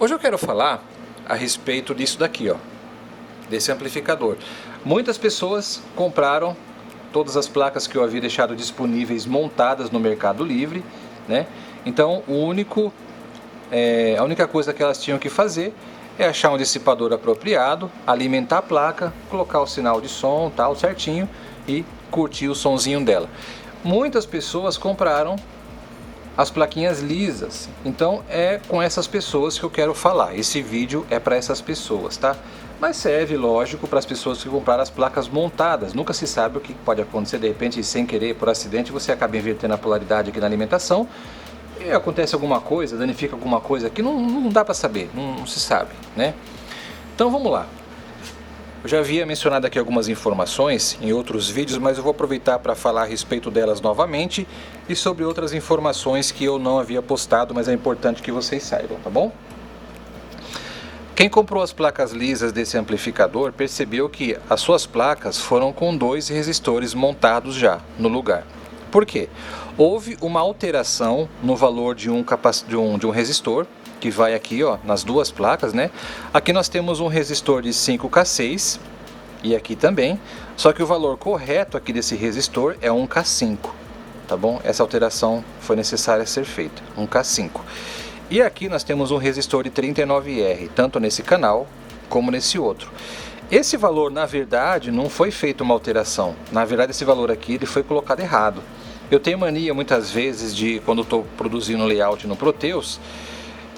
Hoje eu quero falar a respeito disso daqui, ó, desse amplificador. Muitas pessoas compraram todas as placas que eu havia deixado disponíveis montadas no Mercado Livre, né? Então a única coisa que elas tinham que fazer é achar um dissipador apropriado, alimentar a placa, colocar o sinal de som, tal, certinho, e curtir o sonzinho dela. Muitas pessoas compraram as plaquinhas lisas, então é com essas pessoas que eu quero falar. Esse vídeo é para essas pessoas, tá? Mas serve, lógico, para as pessoas que compraram as placas montadas. Nunca se sabe o que pode acontecer, de repente, sem querer, por acidente, você acaba invertendo a polaridade aqui na alimentação e acontece alguma coisa, danifica alguma coisa que não dá para saber, não se sabe, né? Então vamos lá. Eu já havia mencionado aqui algumas informações em outros vídeos, mas eu vou aproveitar para falar a respeito delas novamente e sobre outras informações que eu não havia postado, mas é importante que vocês saibam, tá bom? Quem comprou as placas lisas desse amplificador percebeu que as suas placas foram com 2 resistores montados já no lugar. Por quê? Houve uma alteração no valor de um resistor, que vai aqui, ó, nas duas placas, né? Aqui nós temos um resistor de 5K6 e aqui também, só que o valor correto aqui desse resistor é 1K5, tá bom? Essa alteração foi necessária ser feita, 1K5. E aqui nós temos um resistor de 39R, tanto nesse canal como nesse outro. Esse valor, na verdade, não foi feita uma alteração. Na verdade, esse valor aqui ele foi colocado errado. Eu tenho mania muitas vezes de, quando estou produzindo layout no Proteus,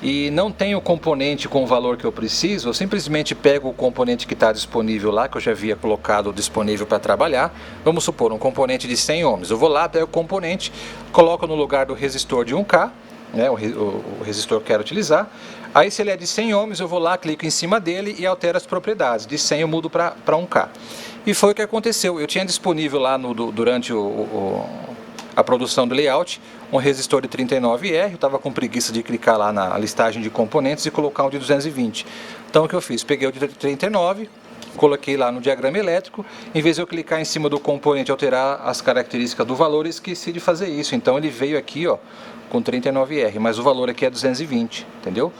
e não tenho o componente com o valor que eu preciso, eu simplesmente pego o componente que está disponível lá, que eu já havia colocado disponível para trabalhar. Vamos supor, um componente de 100 ohms. Eu vou lá, pego o componente, coloco no lugar do resistor de 1K, né, o resistor que eu quero utilizar. Aí se ele é de 100 ohms, eu vou lá, clico em cima dele e altero as propriedades. De 100 eu mudo para 1K. E foi o que aconteceu. Eu tinha disponível lá durante a produção do layout um resistor de 39R, eu estava com preguiça de clicar lá na listagem de componentes e colocar um de 220. Então o que eu fiz? Peguei o de 39, coloquei lá no diagrama elétrico, em vez de eu clicar em cima do componente e alterar as características do valor, eu esqueci de fazer isso. Então ele veio aqui, ó, com 39R, mas o valor aqui é 220, entendeu?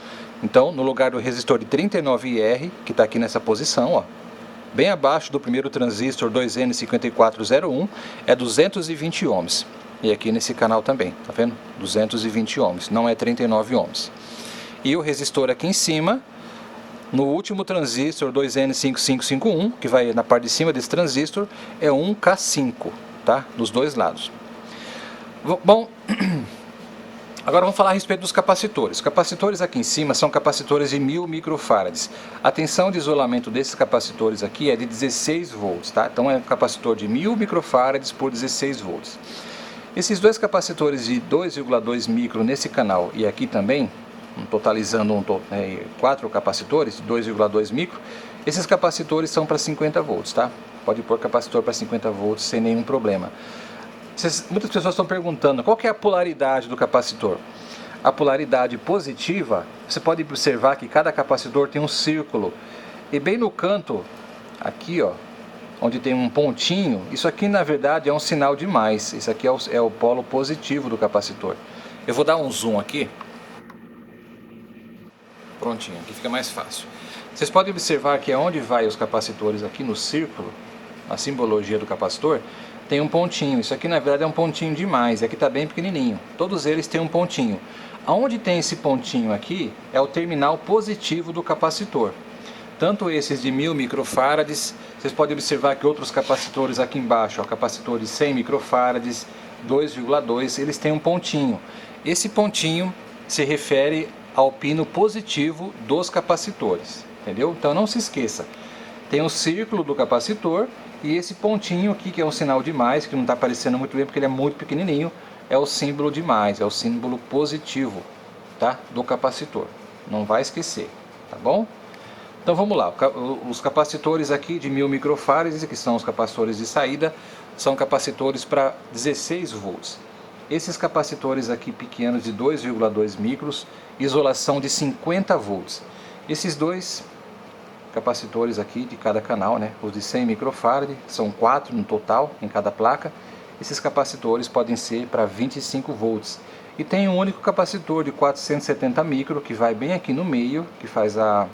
Então no lugar do resistor de 39R, que está aqui nessa posição, ó, bem abaixo do primeiro transistor 2N5401, é 220 ohms. E aqui nesse canal também, tá vendo? 220 ohms, não é 39 ohms. E o resistor aqui em cima, no último transistor 2N5551, que vai na parte de cima desse transistor, é 1K5, tá? Dos dois lados. Bom, agora vamos falar a respeito dos capacitores. Os capacitores aqui em cima são capacitores de 1000 microfarads. A tensão de isolamento desses capacitores aqui é de 16 volts, tá? Então é um capacitor de 1000 microfarads por 16 volts. Esses dois capacitores de 2,2 micro nesse canal e aqui também, totalizando 4 capacitores de 2,2 micro, esses capacitores são para 50 volts, tá? Pode pôr capacitor para 50 volts sem nenhum problema. Muitas pessoas estão perguntando qual que é a polaridade do capacitor. A polaridade positiva, você pode observar que cada capacitor tem um círculo e bem no canto, aqui, ó, onde tem um pontinho, isso aqui na verdade é um sinal de mais. Isso aqui é o polo positivo do capacitor. Eu vou dar um zoom aqui. Prontinho, aqui fica mais fácil. Vocês podem observar que onde vai os capacitores aqui no círculo, a simbologia do capacitor, tem um pontinho. Isso aqui na verdade é um pontinho de mais. Aqui está bem pequenininho. Todos eles têm um pontinho. Aonde tem esse pontinho aqui é o terminal positivo do capacitor. Tanto esses de 1000 microfarads, vocês podem observar que outros capacitores aqui embaixo, ó, capacitores de 100 microfarads, 2,2, eles têm um pontinho. Esse pontinho se refere ao pino positivo dos capacitores, entendeu? Então não se esqueça, tem o círculo do capacitor e esse pontinho aqui, que é um sinal de mais, que não está aparecendo muito bem porque ele é muito pequenininho, é o símbolo de mais, é o símbolo positivo, tá? Do capacitor. Não vai esquecer, tá bom? Então vamos lá, os capacitores aqui de 1000 microfarads, que são os capacitores de saída, são capacitores para 16 volts. Esses capacitores aqui pequenos de 2,2 micros, isolação de 50 volts. Esses dois capacitores aqui de cada canal, né, os de 100 microfarad, são 4 no total em cada placa. Esses capacitores podem ser para 25 volts. e tem um único capacitor de 470 micro que vai bem aqui no meio, que faz a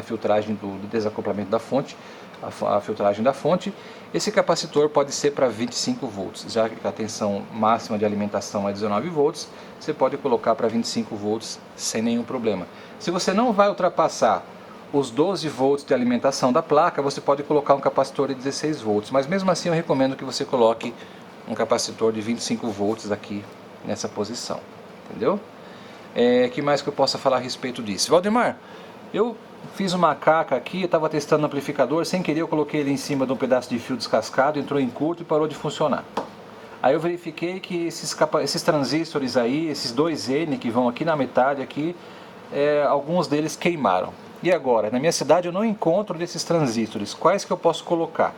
filtragem do desacoplamento da fonte, a filtragem da fonte. Esse capacitor pode ser para 25 volts, já que a tensão máxima de alimentação é 19 volts, você pode colocar para 25 volts sem nenhum problema. Se você não vai ultrapassar os 12 volts de alimentação da placa, você pode colocar um capacitor de 16 volts, mas mesmo assim eu recomendo que você coloque um capacitor de 25 volts aqui nessa posição, entendeu? Que mais que eu possa falar a respeito disso? Valdemar, eu fiz uma caca aqui, eu estava testando o amplificador, sem querer eu coloquei ele em cima de um pedaço de fio descascado, entrou em curto e parou de funcionar. Aí eu verifiquei que esses transistores aí, esses 2N que vão aqui na metade aqui, alguns deles queimaram. E agora, na minha cidade eu não encontro desses transistores, quais que eu posso colocar?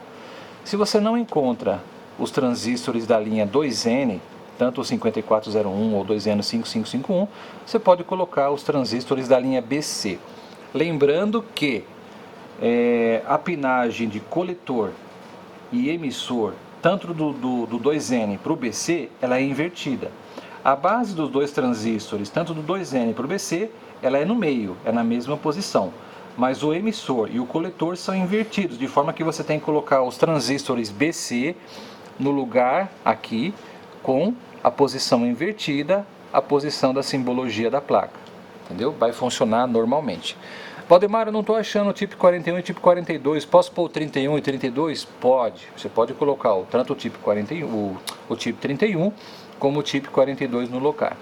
Se você não encontra os transistores da linha 2N, tanto o 5401 ou 2N5551, você pode colocar os transistores da linha BC. Lembrando que a pinagem de coletor e emissor, tanto do 2N para o BC, ela é invertida. A base dos dois transistores, tanto do 2N para o BC, ela é no meio, é na mesma posição. Mas o emissor e o coletor são invertidos, de forma que você tem que colocar os transistores BC no lugar aqui, com a posição invertida, a posição da simbologia da placa. Entendeu? Vai funcionar normalmente. Valdemar, eu não estou achando o tipo 41 e tipo 42, posso pôr o 31 e 32? Pode, você pode colocar tanto o tipo 41, o tipo 31 como o tipo 42 no lugar.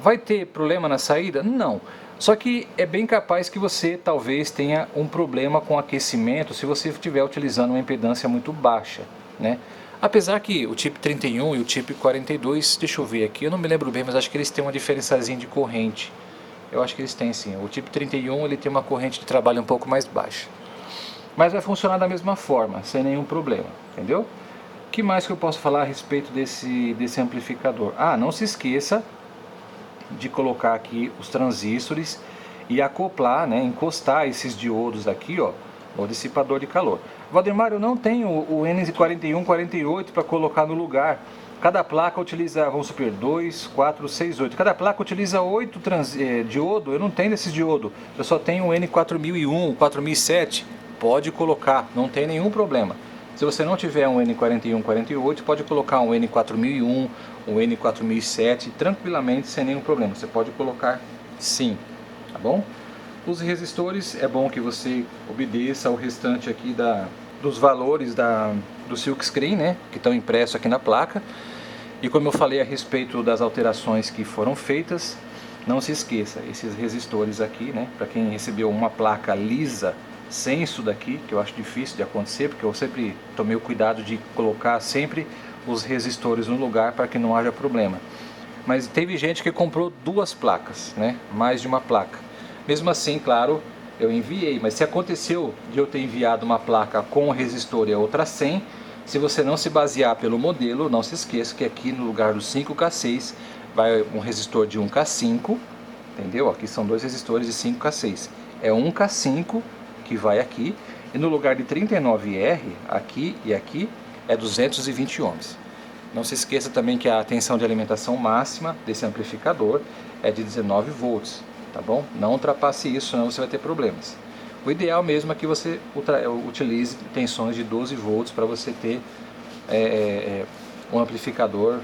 Vai ter problema na saída? Não. Só que é bem capaz que você talvez tenha um problema com aquecimento se você estiver utilizando uma impedância muito baixa, né? Apesar que o tipo 31 e o tipo 42, deixa eu ver aqui, eu não me lembro bem, mas acho que eles têm uma diferençazinha de corrente. Eu acho que eles têm sim. O tipo 31 ele tem uma corrente de trabalho um pouco mais baixa. Mas vai funcionar da mesma forma, sem nenhum problema, entendeu? O que mais que eu posso falar a respeito desse amplificador? Não se esqueça de colocar aqui os transistores e acoplar, né, encostar esses diodos aqui, ó, no dissipador de calor. Valdemar, eu não tenho o N41, 48 para colocar no lugar. Cada placa utiliza, vamos supor, 2, 4, 6, 8. Cada placa utiliza 8 diodo. Eu não tenho desses diodo. Eu só tenho o N4001, 4007. Pode colocar, não tem nenhum problema. Se você não tiver um N41, 48, pode colocar um N4001, um N4007, tranquilamente, sem nenhum problema. Você pode colocar sim, tá bom? Os resistores, é bom que você obedeça ao restante aqui dos valores do silkscreen, né, que estão impressos aqui na placa. E como eu falei a respeito das alterações que foram feitas, não se esqueça, esses resistores aqui, né, para quem recebeu uma placa lisa sem isso daqui, que eu acho difícil de acontecer, porque eu sempre tomei o cuidado de colocar sempre os resistores no lugar para que não haja problema. Mas teve gente que comprou duas placas, né, mais de uma placa. Mesmo assim, claro, eu enviei, mas se aconteceu de eu ter enviado uma placa com resistor e a outra sem, se você não se basear pelo modelo, não se esqueça que aqui no lugar do 5K6 vai um resistor de 1K5, entendeu? Aqui são dois resistores de 5K6, é 1K5 que vai aqui, e no lugar de 39R, aqui e aqui, é 220 ohms. Não se esqueça também que a tensão de alimentação máxima desse amplificador é de 19 volts. Tá bom? Não ultrapasse isso, senão você vai ter problemas. O ideal mesmo é que você utilize tensões de 12 volts para você ter um amplificador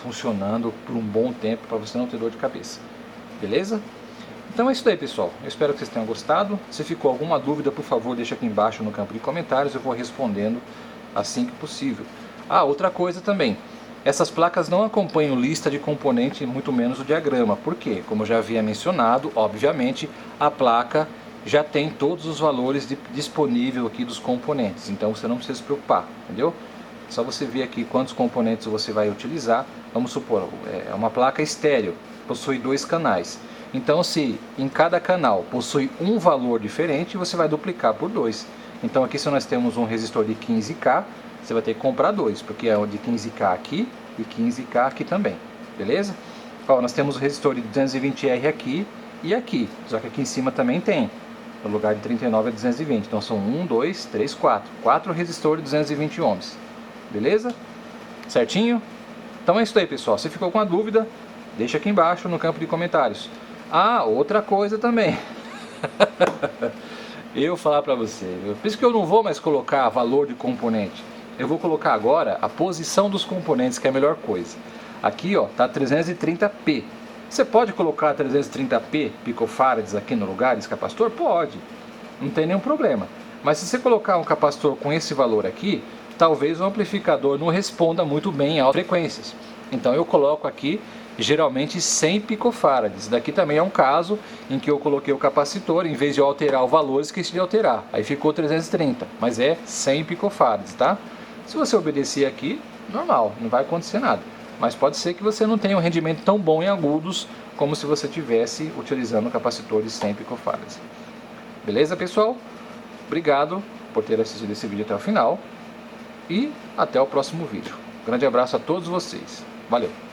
funcionando por um bom tempo, para você não ter dor de cabeça. Beleza? Então é isso aí, pessoal. Eu espero que vocês tenham gostado. Se ficou alguma dúvida, por favor, deixa aqui embaixo no campo de comentários. Eu vou respondendo assim que possível. Outra coisa também. Essas placas não acompanham lista de componentes, muito menos o diagrama. Por quê? Como eu já havia mencionado, obviamente, a placa já tem todos os valores disponíveis aqui dos componentes. Então você não precisa se preocupar, entendeu? Só você ver aqui quantos componentes você vai utilizar. Vamos supor, é uma placa estéreo, possui 2 canais. Então se em cada canal possui um valor diferente, você vai duplicar por 2. Então aqui se nós temos um resistor de 15K, você vai ter que comprar 2, porque é o de 15K aqui e 15K aqui também, beleza? Nós temos o resistor de 220R aqui e aqui, só que aqui em cima também tem, no lugar de 39 é 220, então são 1, 2, 3, 4, 4 resistores de 220 ohms, beleza? Certinho? Então é isso aí, pessoal. Se ficou com a dúvida, Deixa aqui embaixo no campo de comentários. Ah, outra coisa também. Eu falar para você, por isso que eu não vou mais colocar valor de componente. Eu vou colocar agora a posição dos componentes, que é a melhor coisa. Aqui, ó, tá 330p. Você pode colocar 330p picofarads aqui no lugar desse capacitor? Pode. Não tem nenhum problema. Mas se você colocar um capacitor com esse valor aqui, talvez o amplificador não responda muito bem em altas frequências. Então eu coloco aqui geralmente 100 picofarads. Daqui também é um caso em que eu coloquei o capacitor, em vez de eu alterar o valor, esqueci de alterar. Aí ficou 330, mas é 100 picofarads, tá? Se você obedecer aqui, normal, não vai acontecer nada. Mas pode ser que você não tenha um rendimento tão bom em agudos como se você tivesse utilizando o capacitor de 100 picofarads. Beleza, pessoal? Obrigado por ter assistido esse vídeo até o final e até o próximo vídeo. Grande abraço a todos vocês. Valeu!